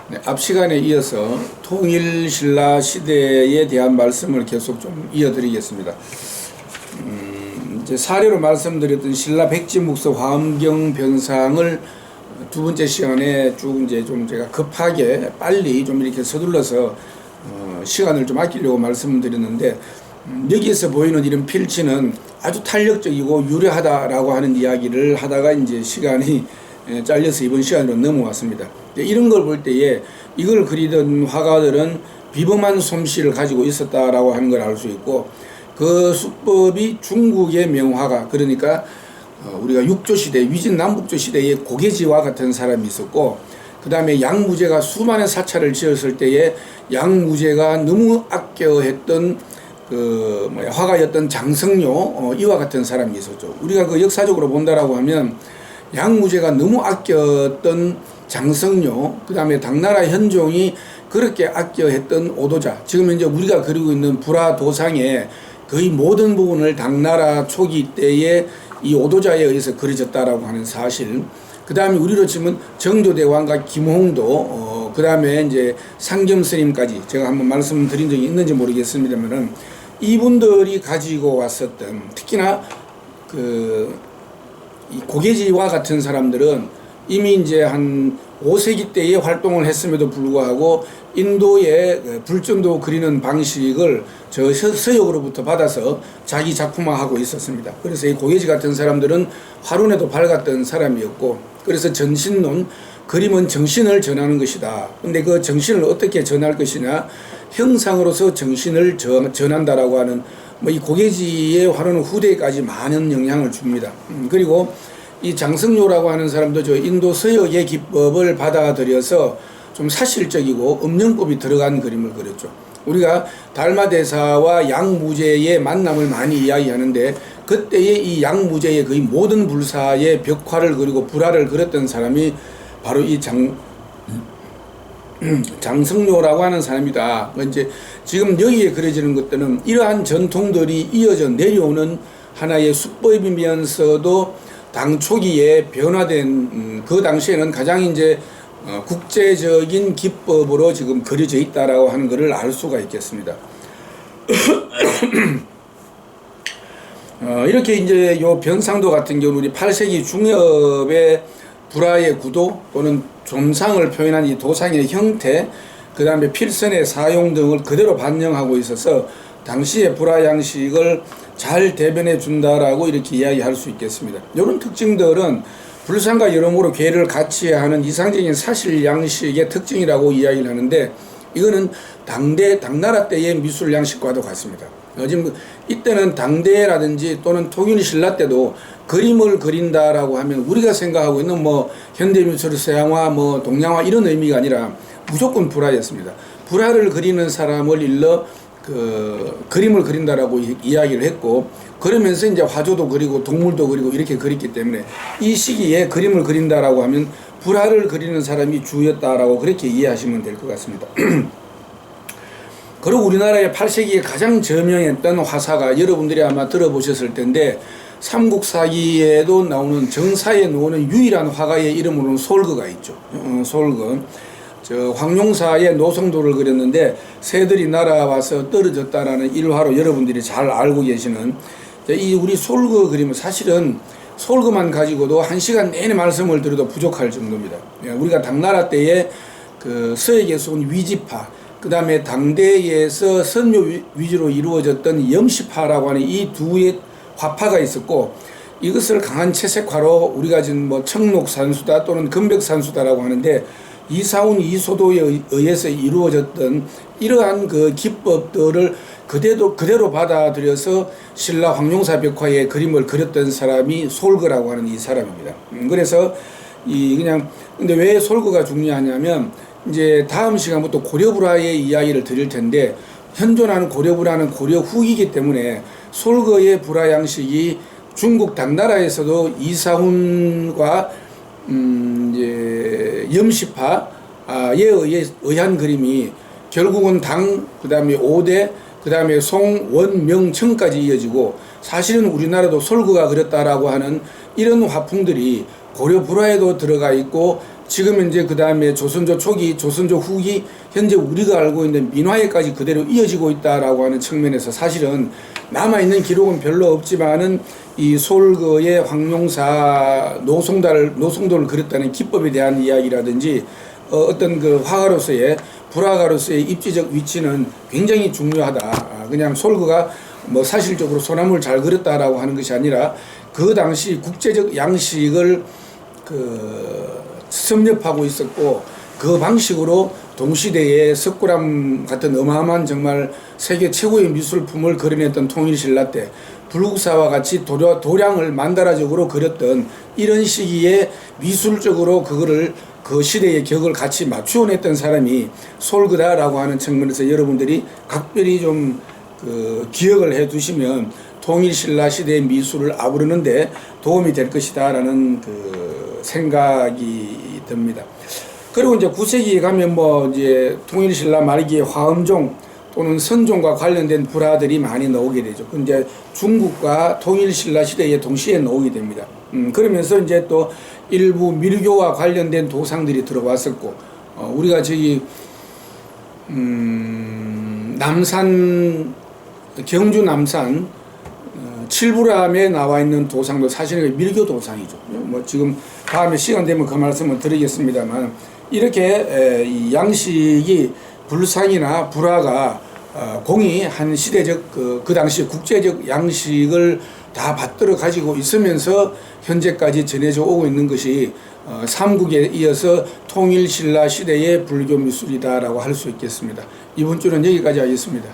네, 앞 시간에 이어서 통일 신라 시대에 대한 말씀을 계속 좀 이어드리겠습니다. 이제 사례로 말씀드렸던 신라 백지묵서 화엄경 변상을 두 번째 시간에 쭉 이제 좀 제가 급하게 빨리 좀 이렇게 서둘러서 시간을 좀 아끼려고 말씀드렸는데, 여기에서 보이는 이런 필지는 아주 탄력적이고 유려하다라고 하는 이야기를 하다가 이제 시간이 잘려서 이번 시간으로 넘어왔습니다. 이런 걸 볼 때에 이걸 그리던 화가들은 비범한 솜씨를 가지고 있었다라고 하는 걸 알 수 있고, 그 수법이 중국의 명화가, 그러니까 우리가 육조시대, 위진남북조 시대에 고개지와 같은 사람이 있었고, 그 다음에 양무제가 수많은 사찰을 지었을 때에 양무제가 너무 아껴했던 화가였던 장성료 이와 같은 사람이 있었죠. 우리가 그 역사적으로 본다라고 하면 양무제가 너무 아꼈던 장성료, 그 다음에 당나라 현종이 그렇게 아껴했던 오도자, 지금 현재 우리가 그리고 있는 불화도상의 거의 모든 부분을 당나라 초기 때에 이 오도자에 의해서 그려졌다라고 하는 사실, 그 다음에 우리로 치면 정조대왕과 김홍도, 그 다음에 이제 상겸스님까지 제가 한번 말씀드린 적이 있는지 모르겠습니다만은 이분들이 가지고 왔었던, 특히나 이 고개지와 같은 사람들은 이미 이제 한 5세기 때에 활동을 했음에도 불구하고 인도의 불전도 그리는 방식을 저 서역으로부터 받아서 자기 작품화하고 있었습니다. 그래서 이 고개지 같은 사람들은 화론에도 밝았던 사람이었고, 그래서 전신론, 그림은 정신을 전하는 것이다. 근데 그 정신을 어떻게 전할 것이냐, 형상으로서 정신을 전한다라고 하는 이 고개지의 화론은 후대까지 많은 영향을 줍니다. 그리고 이 장성료라고 하는 사람도 저 인도 서역의 기법을 받아들여서 좀 사실적이고 음영법이 들어간 그림을 그렸죠. 우리가 달마대사와 양무제의 만남을 많이 이야기하는데, 그때의 이 양무제의 거의 모든 불사의 벽화를 그리고 불화를 그렸던 사람이 바로 이 장성료라고 하는 사람이다. 이제 지금 여기에 그려지는 것들은 이러한 전통들이 이어져 내려오는 하나의 수법이면서도 당 초기에 변화된 그 당시에는 가장 이제 국제적인 기법으로 지금 그려져 있다라고 하는 것을 알 수가 있겠습니다. 이렇게 이제 요 변상도 같은 경우 우리 8세기 중엽의 불화의 구도 또는 좀상을 표현한 이 도상의 형태, 그 다음에 필선의 사용 등을 그대로 반영하고 있어서 당시의 불화 양식을 잘 대변해 준다라고 이렇게 이야기할 수 있겠습니다. 이런 특징들은 불상과 여러모로 괴를 같이 하는 이상적인 사실 양식의 특징이라고 이야기를 하는데, 이거는 당나라 때의 미술 양식과도 같습니다. 지금 이때는 당대라든지 또는 통일 신라 때도 그림을 그린다라고 하면 우리가 생각하고 있는 현대미술, 서양화, 동양화 이런 의미가 아니라 무조건 불화였습니다. 불화를 그리는 사람을 일러 그림을 그린다라고 이야기를 했고, 그러면서 이제 화조도 그리고 동물도 그리고 이렇게 그렸기 때문에 이 시기에 그림을 그린다라고 하면 불화를 그리는 사람이 주였다라고 그렇게 이해하시면 될 것 같습니다. 그리고 우리나라의 8세기에 가장 저명했던 화사가 여러분들이 아마 들어보셨을 텐데, 삼국사기에도 나오는 정사에 나오는 유일한 화가의 이름으로는 솔거가 있죠. 솔거. 황룡사의 노성도를 그렸는데 새들이 날아와서 떨어졌다라는 일화로 여러분들이 잘 알고 계시는 이 우리 솔거 그림은 사실은 솔거만 가지고도 1시간 내내 말씀을 드려도 부족할 정도입니다. 우리가 당나라 때에 서역에서 온 위지파, 그 다음에 당대에서 선묘 위주로 이루어졌던 염시파라고 하는 이 두의 화파가 있었고, 이것을 강한 채색화로 우리가 지금 청록산수다 또는 금백산수다라고 하는데, 이사운 이소도에 의해서 이루어졌던 이러한 그 기법들을 그대로 받아들여서 신라 황룡사 벽화의 그림을 그렸던 사람이 솔거라고 하는 이 사람입니다. 그래서 근데 왜 솔거가 중요하냐면, 이제 다음 시간부터 고려불화의 이야기를 드릴 텐데, 현존하는 고려불화는 고려 후기이기 때문에 솔거의 불화 양식이 중국 당나라에서도 이사훈과 이제 염시파에 의한 그림이 결국은 그 다음에 오대, 그 다음에 송, 원, 명, 청까지 이어지고, 사실은 우리나라도 솔거가 그렸다라고 하는 이런 화풍들이 고려 불화에도 들어가 있고 지금 이제 그 다음에 조선조 초기, 조선조 후기, 현재 우리가 알고 있는 민화에까지 그대로 이어지고 있다라고 하는 측면에서 사실은 남아있는 기록은 별로 없지만은 이 솔거의 황룡사 노송도를 그렸다는 기법에 대한 이야기라든지 어떤 그 화가로서의 불화가로서의 입지적 위치는 굉장히 중요하다. 그냥 솔거가 뭐 사실적으로 소나무를 잘 그렸다라고 하는 것이 아니라 그 당시 국제적 양식을 섭렵하고 있었고 그 방식으로 동시대에 석굴암 같은 어마어마한 정말 세계 최고의 미술품을 그려냈던 통일신라 때 불국사와 같이 도량을 만다라적으로 그렸던 이런 시기에 미술적으로 그거를 그 시대의 격을 같이 맞추어냈던 사람이 솔그다라고 하는 측면에서 여러분들이 각별히 좀 기억을 해 두시면 통일신라 시대의 미술을 아우르는데 도움이 될 것이다라는 생각이 듭니다. 그리고 이제 9세기에 가면 뭐 이제 통일신라 말기에 화엄종 또는 선종과 관련된 불화들이 많이 나오게 되죠. 이제 중국과 통일신라 시대에 동시에 나오게 됩니다. 그러면서 이제 또 일부 밀교와 관련된 도상들이 들어왔었고, 우리가 저기 남산 경주 남산 칠불암에 나와 있는 도상도 사실은 밀교 도상이죠. 뭐 지금 다음에 시간 되면 그 말씀을 드리겠습니다만 이렇게 이 양식이 불상이나 불화가 공이 한 시대적 그 당시 국제적 양식을 다 받들어 가지고 있으면서 현재까지 전해져 오고 있는 것이 삼국에 이어서 통일신라 시대의 불교 미술이다라고 할 수 있겠습니다. 이번 주는 여기까지 하겠습니다.